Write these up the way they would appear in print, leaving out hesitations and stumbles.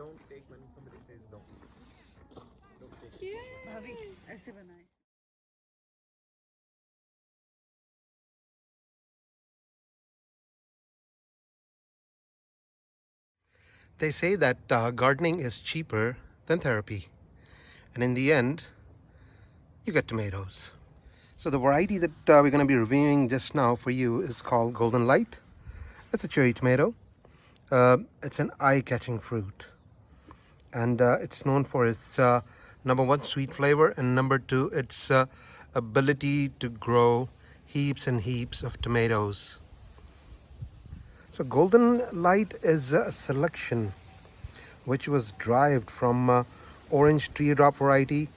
don't take when somebody says don't. Don't take it. भाभी ऐसे बनाए. They say that gardening is cheaper than therapy, and in the end, you get tomatoes. So the variety that we're going to be reviewing just now for you is called Golden Light. It's a cherry tomato. It's an eye-catching fruit, and it's known for its number one, sweet flavor, and number two, its ability to grow heaps and heaps of tomatoes. So Golden Light is a selection which was derived from orange tree drop variety,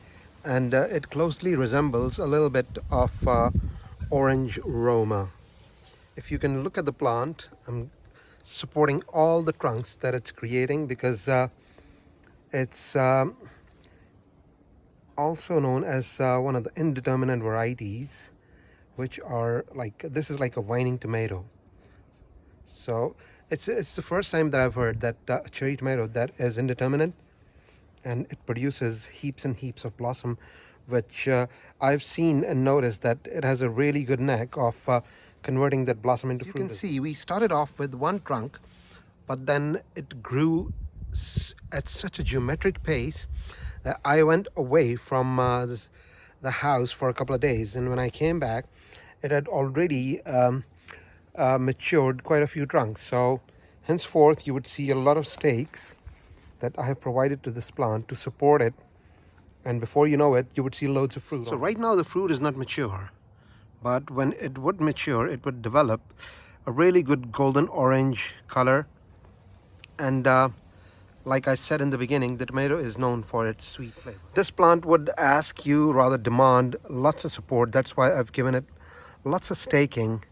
and it closely resembles a little bit of orange Roma. If you can look at the plant, I'm supporting all the trunks that it's creating because it's also known as one of the indeterminate varieties, which are like, this is like a vining tomato. So it's the first time that I've heard that a cherry tomato that is indeterminate and it produces heaps and heaps of blossom, which I've seen and noticed that it has a really good knack of converting that blossom into fruit. You can see we started off with one trunk, but then it grew at such a geometric pace that I went away from the house for a couple of days, and when I came back, it had already matured quite a few trunks. So henceforth, you would see a lot of stakes that I have provided to this plant to support it, and before you know it, you would see loads of fruit. So right now the fruit is not mature, but when it would mature, it would develop a really good golden orange color, and like I said in the beginning, the tomato is known for its sweet flavor. This plant would ask you, rather demand, lots of support. That's why I've given it lots of staking,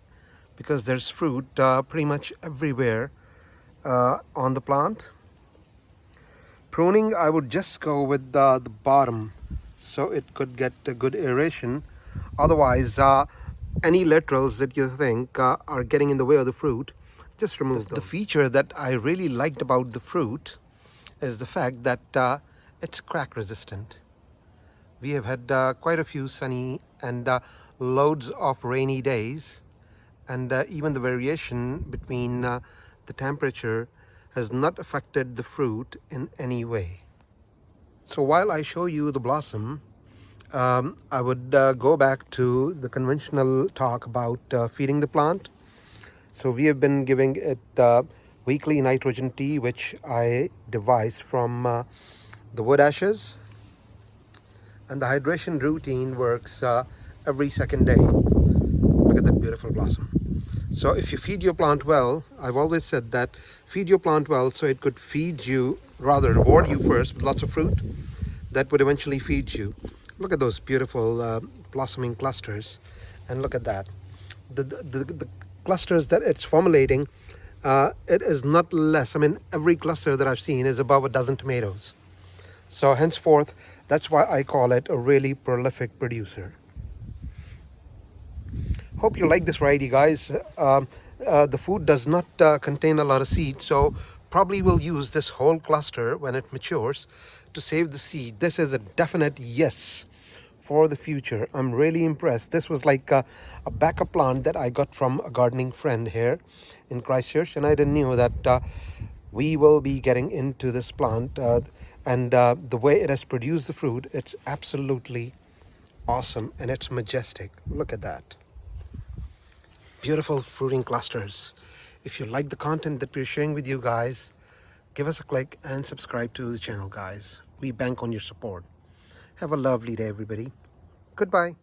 because there's fruit pretty much everywhere on the plant. Pruning, I would just go with the bottom so it could get a good aeration. Otherwise, any laterals that you think are getting in the way of the fruit, just remove them. The feature that I really liked about the fruit is the fact that it's crack resistant. We have had quite a few sunny and loads of rainy days, and even the variation between the temperature has not affected the fruit in any way. So while I show you the blossom, I would go back to the conventional talk about feeding the plant. So we have been giving it weekly nitrogen tea, which I devised from the wood ashes, and the hydration routine works every second day. Look at that beautiful blossom. So if you feed your plant well, I've always said that feed your plant well so it could feed you, rather reward you first with lots of fruit that would eventually feed you. Look at those beautiful blossoming clusters, and look at that. The clusters that it's formulating, it is not less. I mean, every cluster that I've seen is above a dozen tomatoes. So henceforth, that's why I call it a really prolific producer. Hope you like this variety, guys. The food does not contain a lot of seed, so probably we'll use this whole cluster when it matures to save the seed. This is a definite yes for the future. I'm really impressed. This was like a backup plant that I got from a gardening friend here in Christchurch, and I didn't know that we will be getting into this plant, and the way it has produced the fruit, it's absolutely awesome, and it's majestic. Look at that. Beautiful fruiting clusters. If you like the content that we're sharing with you guys, give us a click and subscribe to the channel, guys. We bank on your support. Have a lovely day, everybody. Goodbye.